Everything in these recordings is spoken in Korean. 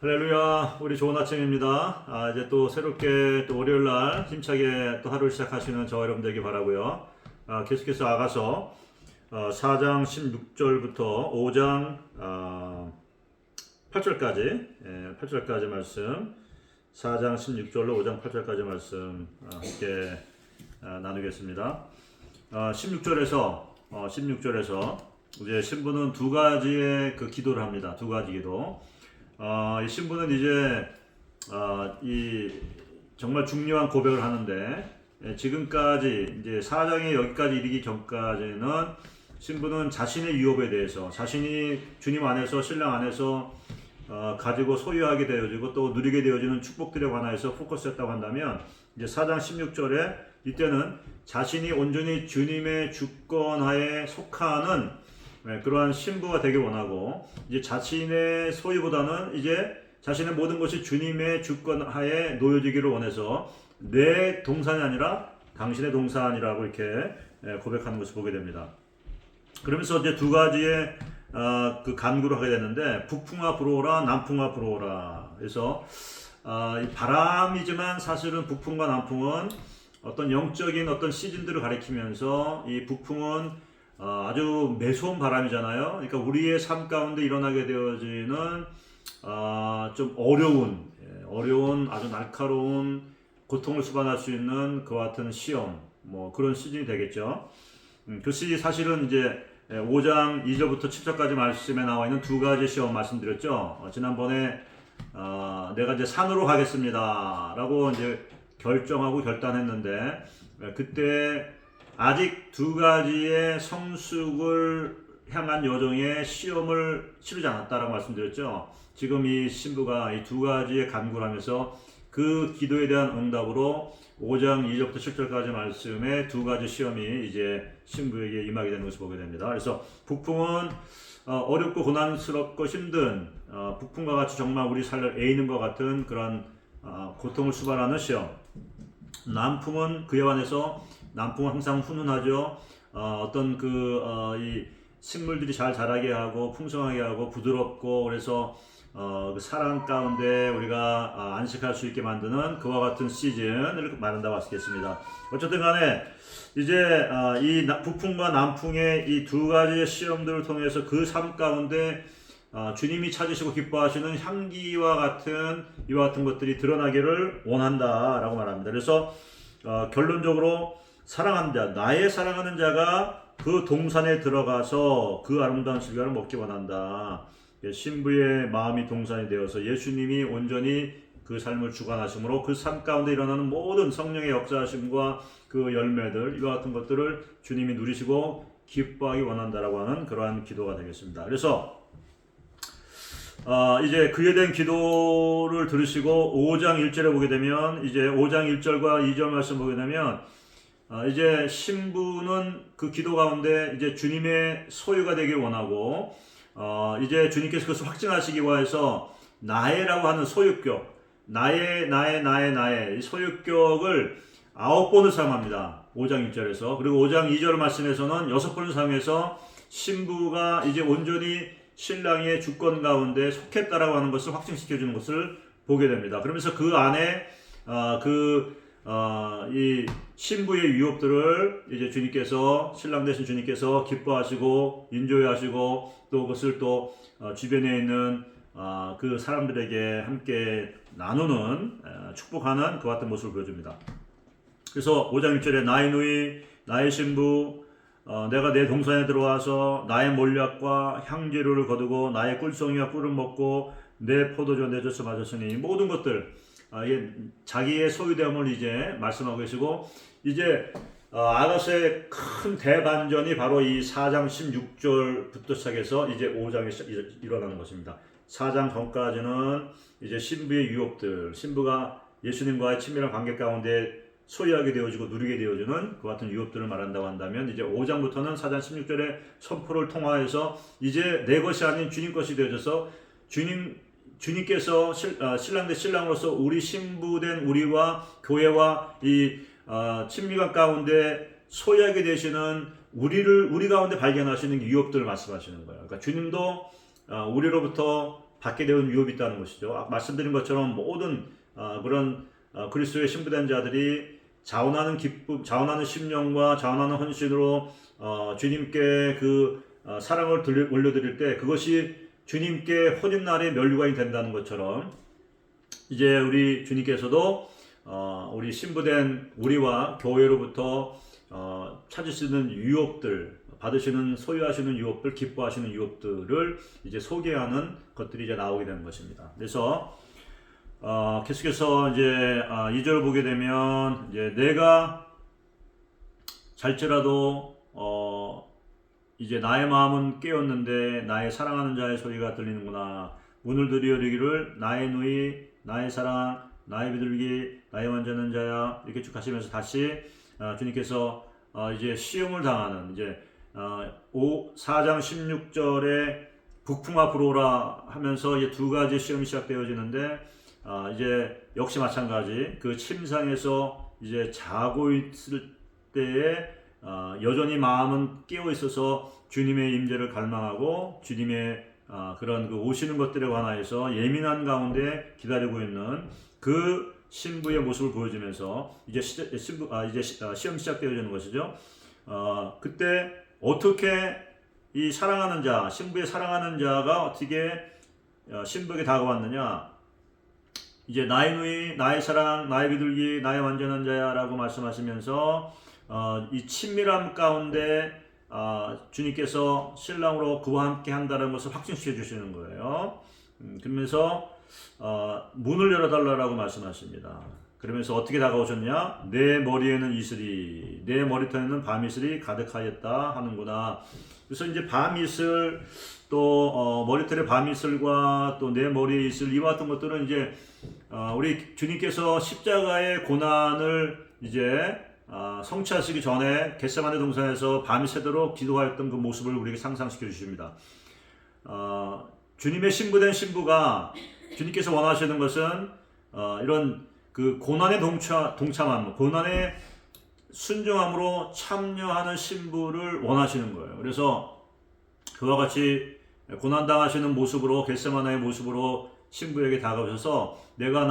할렐루야, 우리 좋은 아침입니다. 이제 또 새롭게 또 월요일 날 힘차게 또 하루를 시작하시는 저와 여러분 되길 바라고요. 계속해서 아가서 4장 16절부터 5장 8절까지 8절까지 말씀, 4장 16절로 5장 8절까지 말씀 함께 나누겠습니다. 16절에서 이제 신부는 두 가지의 그 기도를 합니다. 두 가지 기도. 이 신부는 이제 이 정말 중요한 고백을 하는데, 지금까지 이제 4장에 여기까지 이르기 전까지는 신부는 자신의 유업에 대해서, 자신이 주님 안에서, 신랑 안에서 가지고 소유하게 되어지고 또 누리게 되어지는 축복들에 관하여서 포커스했다고 한다면, 이제 4장 16절에 이때는 자신이 온전히 주님의 주권하에 속하는 그러한 신부가 되길 원하고, 이제 자신의 소유보다는 이제 자신의 모든 것이 주님의 주권하에 놓여지기를 원해서 내 동산이 아니라 당신의 동산이라고 이렇게 고백하는 것을 보게 됩니다. 그러면서 이제 두 가지의 그 간구를 하게 되는데, 북풍아 불어오라, 남풍아 불어오라. 그래서 바람이지만 사실은 북풍과 남풍은 어떤 영적인 어떤 시즌들을 가리키면서, 이 북풍은 아주 매서운 바람이잖아요. 그러니까 우리의 삶 가운데 일어나게 되어지는 좀 어려운 아주 날카로운 고통을 수반할 수 있는 그와 같은 시험, 뭐 그런 시즌이 되겠죠. 그 시즌이 사실은 이제 5장 2절부터 7절까지 말씀에 나와 있는 두 가지 시험 말씀드렸죠. 지난번에 내가 이제 산으로 가겠습니다 라고 이제 결정하고 결단했는데, 그때 아직 두 가지의 성숙을 향한 여정의 시험을 치르지 않았다라고 말씀드렸죠. 지금 이 신부가 이 두 가지의 간구를 하면서 그 기도에 대한 응답으로 5장 2절부터 7절까지 말씀의 두 가지 시험이 이제 신부에게 임하게 되는 것을 보게 됩니다. 그래서 북풍은 어렵고 고난스럽고 힘든 북풍과 같이 정말 우리 삶을 애이는 것 같은 그런 고통을 수반하는 시험. 남풍은 그에 관해서 남풍은 항상 훈훈하죠. 어떤 이 식물들이 잘 자라게 하고 풍성하게 하고 부드럽고, 그래서 그 사랑 가운데 우리가 안식할 수 있게 만드는 그와 같은 시즌을 말한다고 할 수 있겠습니다. 어쨌든 간에 이제 이 북풍과 남풍의 이 두 가지의 시험들을 통해서 그 삶 가운데 주님이 찾으시고 기뻐하시는 향기와 같은 이와 같은 것들이 드러나기를 원한다라고 말합니다. 그래서 결론적으로 사랑하는 자, 나의 사랑하는 자가 그 동산에 들어가서 그 아름다운 실과를 먹기 원한다. 신부의 마음이 동산이 되어서 예수님이 온전히 그 삶을 주관하심으로 그 삶 가운데 일어나는 모든 성령의 역사하심과 그 열매들, 이와 같은 것들을 주님이 누리시고 기뻐하기 원한다라고 하는 그러한 기도가 되겠습니다. 그래서 이제 그에 대한 기도를 들으시고 5장 1절에 보게 되면, 이제 5장 1절과 2절 말씀 보게 되면, 이제 신부는 그 기도 가운데 이제 주님의 소유가 되길 원하고, 이제 주님께서 그것을 확증하시기 위해서 나의라고 하는 소유격, 나의 이 소유격을 9번을 사용합니다. 5장 1절에서. 그리고 5장 2절 말씀에서는 6번을 사용해서 신부가 이제 온전히 신랑의 주권 가운데 속했다라고 하는 것을 확증시켜주는 것을 보게 됩니다. 그러면서 그 안에 이 신부의 유업들을 이제 주님께서, 신랑 되신 주님께서 기뻐하시고 인조하시고 또 그것을 또 주변에 있는 그 사람들에게 함께 나누는 축복하는 그 같은 모습을 보여줍니다. 그래서 5장 1절에 나의 누이, 나의 신부, 내가 내 동산에 들어와서 나의 몰약과 향재료를 거두고 나의 꿀송이와 꿀을 먹고 내 포도주 내 젖을 마셨으니, 모든 것들 자기의 소유됨을 이제 말씀하고 계시고, 이제 아가서의 큰 대반전이 바로 이 4장 16절부터 시작해서 이제 5장에 일어나는 것입니다. 4장 전까지는 이제 신부의 유업들, 신부가 예수님과의 친밀한 관계 가운데 소유하게 되어지고 누리게 되어지는 그 같은 유업들을 말한다고 한다면, 이제 5장부터는 4장 16절의 선포를 통하여서 이제 내 것이 아닌 주님 것이 되어져서 주님께서 신랑 대 신랑으로서 우리 신부된 우리와 교회와 이 친밀감 가운데 소유하게 되시는 우리 가운데 발견하시는 유업들을 말씀하시는 거예요. 그러니까 주님도 우리로부터 받게 되는 유업이 있다는 것이죠. 말씀드린 것처럼 모든 그런 그리스도의 신부된 자들이 자원하는 기쁨, 자원하는 심령과 자원하는 헌신으로 주님께 그 사랑을 올려드릴 때 그것이 주님께 혼인날의 면류관이 된다는 것처럼 이제 우리 주님께서도 우리 신부된 우리와 교회로부터 찾으시는 유업들, 받으시는 소유하시는 유업들, 기뻐하시는 유업들을 이제 소개하는 것들이 이제 나오게 되는 것입니다. 그래서 계속해서 이제 2절 보게 되면 이제 내가 잘지라도 이제 나의 마음은 깨었는데 나의 사랑하는 자의 소리가 들리는구나. 문을 들여 이르기를 나의 누이, 나의 사랑, 나의 비둘기, 나의 완전한 자야 이렇게 쭉 하시면서 다시 주님께서 이제 시험을 당하는 이제 4장 16절에 북풍아 불어오라 하면서 이제 두 가지 시험이 시작되어지는데 이제 역시 마찬가지 그 침상에서 이제 자고 있을 때에 여전히 마음은 깨어 있어서 주님의 임재를 갈망하고 주님의 그런 그 오시는 것들에 관하여서 예민한 가운데 기다리고 있는 그 신부의 모습을 보여주면서 이제 시험 시작되어지는 것이죠. 그때 어떻게 이 사랑하는 자, 신부의 사랑하는 자가 어떻게 신부에게 다가왔느냐? 이제 나의 누이, 나의 사랑, 나의 비둘기, 나의 완전한 자야라고 말씀하시면서 이 친밀함 가운데 주님께서 신랑으로 그와 함께 한다는 것을 확증시켜 주시는 거예요. 그러면서 문을 열어달라고 말씀하십니다. 그러면서 어떻게 다가오셨냐? 내 머리에는 이슬이, 내 머리털에는 밤이슬이 가득하였다 하는구나. 그래서 이제 밤이슬 또 머리털의 밤이슬과 또 내 머리의 이슬 이와 같은 것들은 이제 우리 주님께서 십자가의 고난을 이제 성취하시기 전에 겟세마네 동산에서 밤이 새도록 기도하였던 그 모습을 우리에게 상상시켜 주십니다. 주님의 신부된 신부가 주님께서 원하시는 것은 이런 그 고난에 동참함, 고난에 순종함으로 참여하는 신부를 원하시는 거예요. 그래서 그와 같이 고난당하시는 모습으로 겟세마네의 모습으로 신부에게 다가오셔서 내가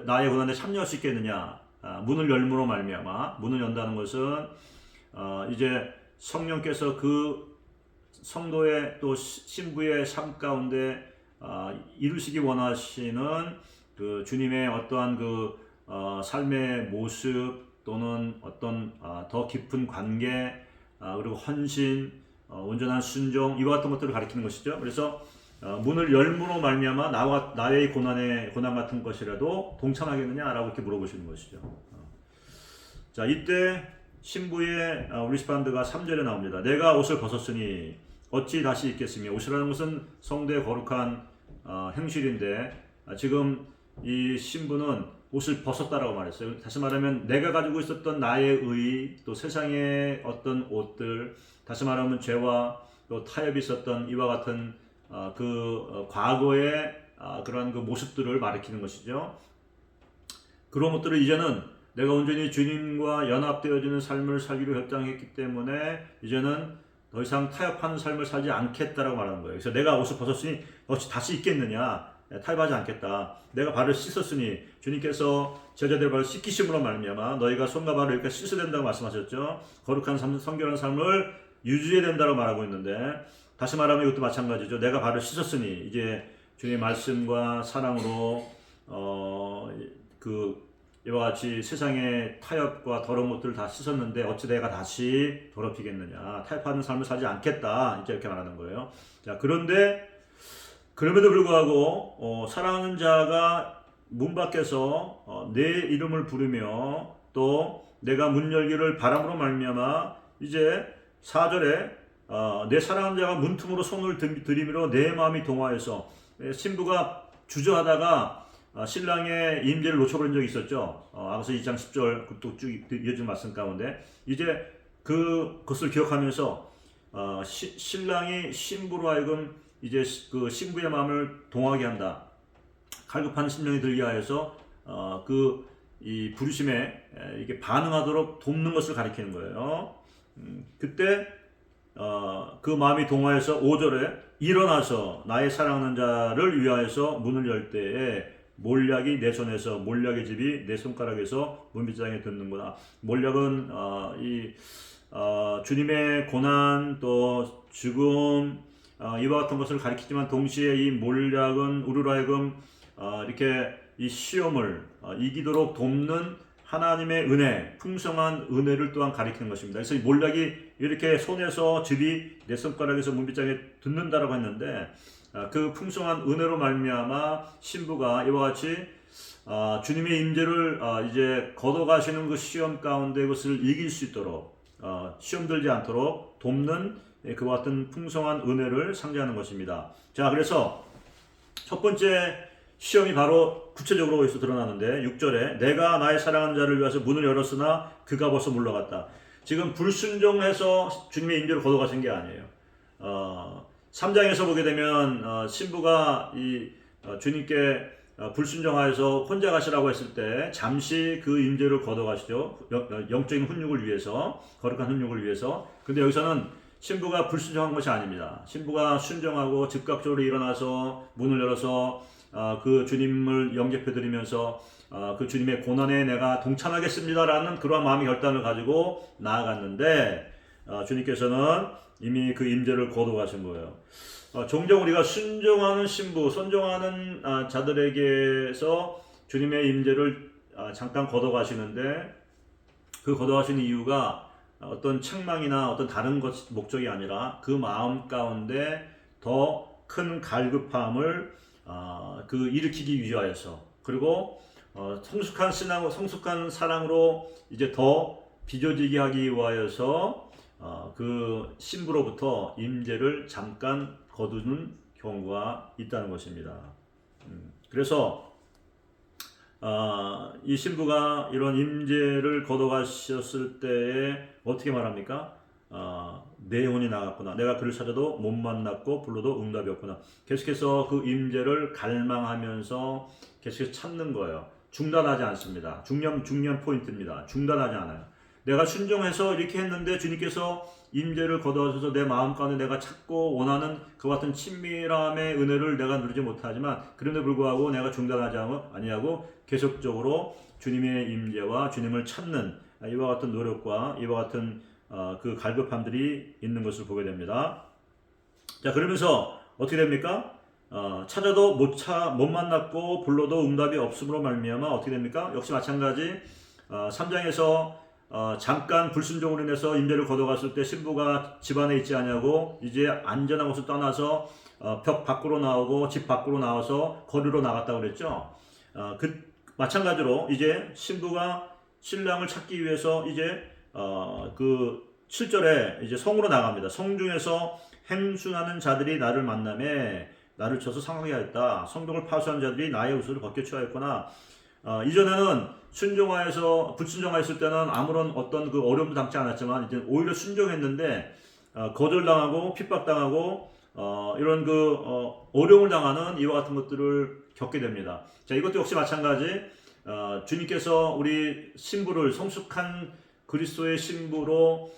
나의 고난에 참여할 수 있겠느냐, 문을 열므로 말미암아. 문을 연다는 것은 이제 성령께서 그 성도의 또 신부의 삶 가운데 이루시기 원하시는 그 주님의 어떠한 그 삶의 모습 또는 어떤 더 깊은 관계 그리고 헌신, 온전한 순종 이와 같은 것들을 가리키는 것이죠. 그래서 문을 열므로 말미암아 나의 고난 같은 것이라도 동참하겠느냐라고 이렇게 물어보시는 것이죠. 자, 이때 신부의 리스판드가 3절에 나옵니다. 내가 옷을 벗었으니 어찌 다시 입겠으며. 옷이라는 것은 성도의 거룩한 행실인데 지금 이 신부는 옷을 벗었다라고 말했어요. 다시 말하면 내가 가지고 있었던 나의 의, 또 세상의 어떤 옷들, 다시 말하면 죄와 또 타협이 있었던 이와 같은 과거의 그러한 그 모습들을 가리키는 것이죠. 그런 것들을 이제는 내가 온전히 주님과 연합되어지는 삶을 살기로 결정했기 때문에 이제는 더 이상 타협하는 삶을 살지 않겠다라고 말하는 거예요. 그래서 내가 옷을 벗었으니 어찌 다시 입겠느냐? 타협하지 않겠다. 내가 발을 씻었으니 주님께서 제자들의 발을 씻기심으로 말미암아 너희가 손과 발을 이렇게 씻어야 된다고 말씀하셨죠. 거룩한 삶, 성결한 삶을 유지해야 된다고 말하고 있는데 다시 말하면 이것도 마찬가지죠. 내가 발을 씻었으니 이제 주님의 말씀과 사랑으로 이와 같이 세상의 타협과 더러운 것들을 다 씻었는데 어찌 내가 다시 더럽히겠느냐. 타협하는 삶을 살지 않겠다. 이렇게 말하는 거예요. 자, 그런데 그럼에도 불구하고 사랑하는 자가 문 밖에서 내 이름을 부르며 또 내가 문 열기를 바람으로 말미암아 이제 4절에 내 사랑하는 자가 문틈으로 손을 들이밀어 내 마음이 동화해서 신부가 주저하다가 신랑의 임재를 놓쳐버린 적이 있었죠. 아가서 2장 10절 또 쭉 이어진 말씀 가운데 이제 그것을 기억하면서 신랑이 신부로 하여금 이제 그 신부의 마음을 동하게 한다. 갈급한 심령이 들게 하여서 이 부르심에 이게 반응하도록 돕는 것을 가리키는 거예요. 그때 그 마음이 동화해서 5절에 일어나서 나의 사랑하는 자를 위하여서 문을 열 때에 몰약이 내 손에서 몰약의 집이 내 손가락에서 문빗장에 듣는구나. 몰약은 주님의 고난 또 죽음 이와 같은 것을 가리키지만 동시에 이 몰약은 우리로 하여금 이렇게 이 시험을 이기도록 돕는 하나님의 은혜, 풍성한 은혜를 또한 가리키는 것입니다. 그래서 이 몰락이 이렇게 손에서 즙이 내 손가락에서 문빗장에 듣는다라고 했는데 그 풍성한 은혜로 말미암아 신부가 이와 같이 주님의 임재를 이제 걷어가시는 그 시험 가운데 그것을 이길 수 있도록 시험 들지 않도록 돕는 그와 같은 풍성한 은혜를 상징하는 것입니다. 자, 그래서 첫 번째 시험이 바로 구체적으로 여기서 드러나는데 6절에 내가 나의 사랑하는 자를 위해서 문을 열었으나 그가 벌써 물러갔다. 지금 불순종해서 주님의 임재를 거둬가신 게 아니에요. 3장에서 보게 되면 신부가 주님께 불순종하여서 혼자 가시라고 했을 때 잠시 그 임재를 거둬가시죠. 영적인 훈육을 위해서, 거룩한 훈육을 위해서. 근데 여기서는 신부가 불순종한 것이 아닙니다. 신부가 순종하고 즉각적으로 일어나서 문을 열어서 그 주님을 영접해드리면서 그 주님의 고난에 내가 동참하겠습니다라는 그러한 마음의 결단을 가지고 나아갔는데 주님께서는 이미 그 임재를 거둬가신 거예요. 종종 우리가 순종하는 신부, 선종하는 자들에게서 주님의 임재를 잠깐 거둬가시는데 그 거둬가시는 이유가 어떤 책망이나 어떤 다른 목적이 아니라 그 마음 가운데 더 큰 갈급함을 일으키기 위하여서 그리고 성숙한 신앙, 성숙한 사랑으로 이제 더 빚어지게 하기 위하여서 그 신부로부터 임재를 잠깐 거두는 경우가 있다는 것입니다. 그래서 이 신부가 이런 임재를 거둬가셨을 때에 어떻게 말합니까? 내 혼이 나갔구나. 내가 그를 찾아도 못 만났고 불러도 응답이 없구나. 계속해서 그 임재를 갈망하면서 계속해서 찾는 거예요. 중단하지 않습니다. 중요한 포인트입니다. 중단하지 않아요. 내가 순종해서 이렇게 했는데 주님께서 임재를 거두어서 내 마음 가운데 내가 찾고 원하는 그 같은 친밀함의 은혜를 내가 누리지 못하지만 그럼에도 불구하고 내가 중단하지 아니하고 계속적으로 주님의 임재와 주님을 찾는 이와 같은 노력과 이와 같은 그 갈급함들이 있는 것을 보게 됩니다. 자, 그러면서 어떻게 됩니까? 찾아도 못 만났고 불러도 응답이 없음으로 말미암아 어떻게 됩니까? 역시 마찬가지 3장에서 잠깐 불순종으로 인해서 임재를 거둬갔을 때 신부가 집안에 있지 않냐고 이제 안전한 곳을 떠나서 벽 밖으로 나오고 집 밖으로 나와서 거리로 나갔다고 그랬죠. 마찬가지로 이제 신부가 신랑을 찾기 위해서 이제 그 7절에 이제 성으로 나갑니다. 성 중에서 행순하는 자들이 나를 만남에 나를 쳐서 상하게 하였다. 성벽을 파수한 자들이 나의 옷을 벗겨 취하였구나. 이전에는 불순종하였을 때는 아무런 어떤 그 어려움도 당치 않았지만 이제 오히려 순종했는데 거절당하고 핍박당하고 이런 어려움을 당하는 이와 같은 것들을 겪게 됩니다. 자, 이것도 역시 마찬가지. 주님께서 우리 신부를 성숙한 그리스도의 신부로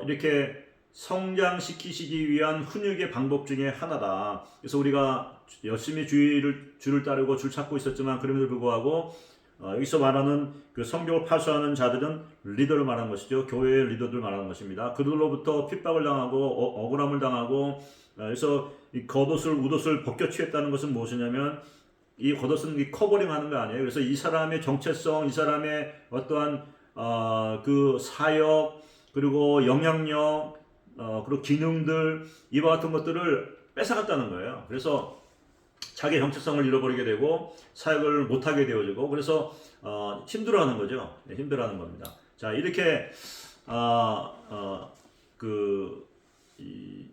이렇게 성장시키시기 위한 훈육의 방법 중에 하나다. 그래서 우리가 열심히 주를 따르고 줄 찾고 있었지만 그럼에도 불구하고 여기서 말하는 그 성경을 파수하는 자들은 리더를 말하는 것이죠. 교회의 리더들 말하는 것입니다. 그들로부터 핍박을 당하고 억울함을 당하고 그래서 이 겉옷을 웃옷을 벗겨 취했다는 것은 무엇이냐면 이 겉옷은 이 커버링하는 거 아니에요. 그래서 이 사람의 정체성, 이 사람의 어떠한 그 사역 그리고 영향력 그리고 기능들 이와 같은 것들을 뺏어갔다는 거예요. 그래서 자기 정체성을 잃어버리게 되고 사역을 못하게 되어지고 그래서 힘들어하는 거죠. 네, 힘들어하는 겁니다. 자, 이렇게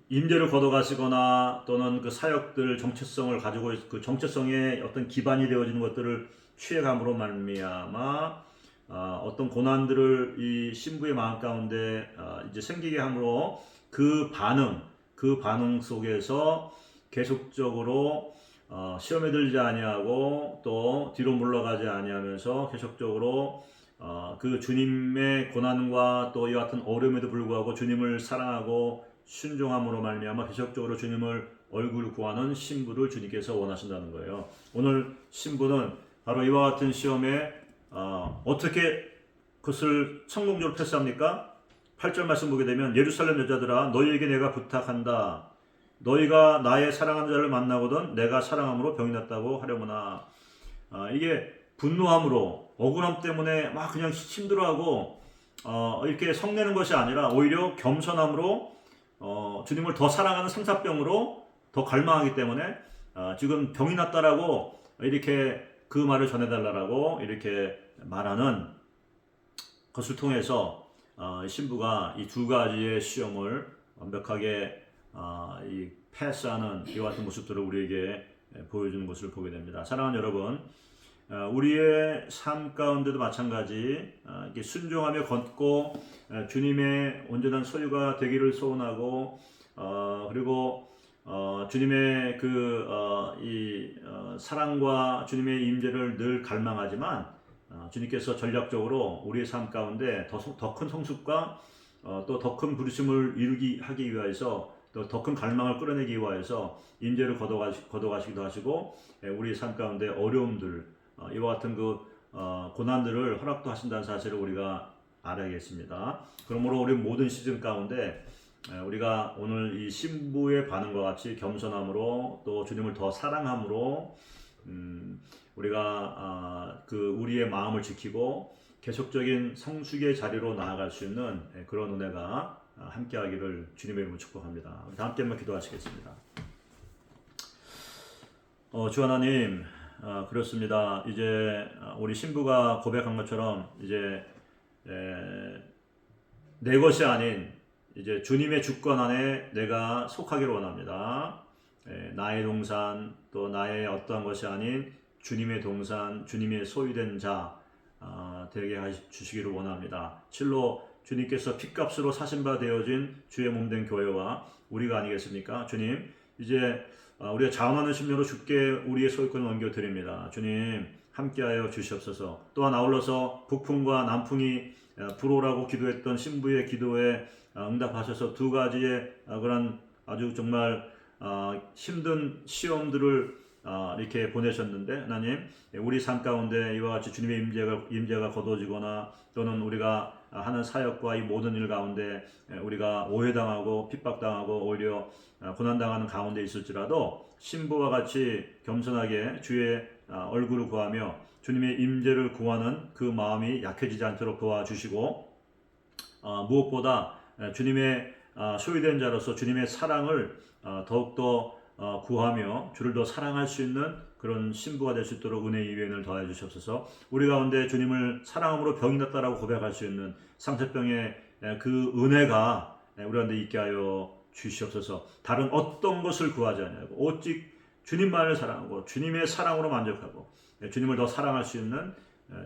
임재를 거둬가시거나 또는 그 사역들 정체성을 가지고 그 정체성의 어떤 기반이 되어지는 것들을 취해감으로 말미암아 어떤 고난들을 이 신부의 마음 가운데 이제 생기게 함으로 그 반응 속에서 계속적으로 시험에 들지 아니하고 또 뒤로 물러가지 아니하면서 계속적으로 그 주님의 고난과 또 이 같은 어려움에도 불구하고 주님을 사랑하고 순종함으로 말미암아 계속적으로 주님을 얼굴 구하는 신부를 주님께서 원하신다는 거예요. 오늘 신부는 바로 이와 같은 시험에 어떻게 그것을 성공적으로 패스합니까? 8절 말씀 보게 되면 예루살렘 여자들아 너희에게 내가 부탁한다. 너희가 나의 사랑하는 자를 만나거든 내가 사랑함으로 병이 났다고 하려무나. 이게 분노함으로 억울함 때문에 막 그냥 힘들어하고 이렇게 성내는 것이 아니라 오히려 겸손함으로 주님을 더 사랑하는 삼사병으로 더 갈망하기 때문에 지금 병이 났다라고 이렇게 그 말을 전해달라고 이렇게 말하는 것을 통해서 신부가 이 두 가지의 시험을 완벽하게 이 패스하는 이와 같은 모습들을 우리에게 보여주는 것을 보게 됩니다. 사랑하는 여러분, 우리의 삶 가운데도 마찬가지 이렇게 순종하며 걷고 주님의 온전한 소유가 되기를 소원하고 그리고 주님의 사랑과 주님의 임재를 늘 갈망하지만 주님께서 전략적으로 우리의 삶 가운데 더 큰 성숙과 또 더 큰 부르심을 하기 위해서 또 더 큰 갈망을 끌어내기 위해서 임재를 거둬가시기도 하시고 우리의 삶 가운데 어려움들 이와 같은 고난들을 허락도 하신다는 사실을 우리가 알아야겠습니다. 그러므로 우리 모든 시즌 가운데 우리가 오늘 이 신부의 반응과 같이 겸손함으로 또 주님을 더 사랑함으로 우리가 우리의 마음을 지키고 계속적인 성숙의 자리로 나아갈 수 있는 그런 은혜가 함께하기를 주님의 이름으로 축복합니다. 우리 다 함께 한번 기도하시겠습니다. 주 하나님, 그렇습니다. 이제 우리 신부가 고백한 것처럼 이제 내 것이 아닌 이제 주님의 주권 안에 내가 속하기를 원합니다. 나의 동산 또 나의 어떠한 것이 아닌 주님의 동산, 주님의 소유된 자 되게 주시기를 원합니다. 실로 주님께서 핏값으로 사신 바 되어진 주의 몸된 교회와 우리가 아니겠습니까? 주님, 이제 우리가 자원하는 심령으로 주께 우리의 소유권을 넘겨드립니다. 주님, 함께하여 주시옵소서. 또한 아울러서 북풍과 남풍이 불오라고 기도했던 신부의 기도에 응답하셔서 두 가지의 그런 아주 정말 힘든 시험들을 이렇게 보내셨는데 하나님, 우리 삶 가운데 이와 같이 주님의 임재가 거둬지거나 또는 우리가 하는 사역과 이 모든 일 가운데 우리가 오해당하고 핍박당하고 오히려 고난당하는 가운데 있을지라도 신부와 같이 겸손하게 주의 얼굴을 구하며 주님의 임재를 구하는 그 마음이 약해지지 않도록 도와주시고 무엇보다 주님의 소유된 자로서 주님의 사랑을 더욱더 구하며 주를 더 사랑할 수 있는 그런 신부가 될 수 있도록 은혜의 위엔을 더해 주시옵소서. 우리 가운데 주님을 사랑함으로 병이 났다라고 고백할 수 있는 상처병의 그 은혜가 우리 가운데 있게 하여 주시옵소서. 다른 어떤 것을 구하지 않냐고 오직 주님만을 사랑하고 주님의 사랑으로 만족하고 주님을 더 사랑할 수 있는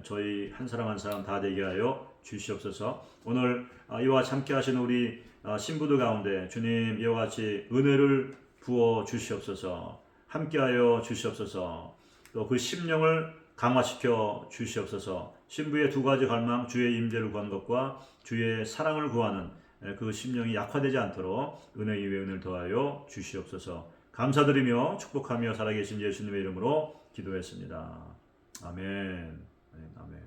저희 한 사람 한 사람 다 되게 하여 주시옵소서. 오늘 이와 같이 함께 하시는 우리 신부들 가운데 주님 이와 같이 은혜를 부어 주시옵소서. 함께하여 주시옵소서. 또 그 심령을 강화시켜 주시옵소서. 신부의 두 가지 갈망, 주의 임재를 구하는 것과 주의 사랑을 구하는 그 심령이 약화되지 않도록 은혜 위에 은혜를 더하여 주시옵소서. 감사드리며 축복하며 살아계신 예수님의 이름으로 기도했습니다. 아멘. 아멘.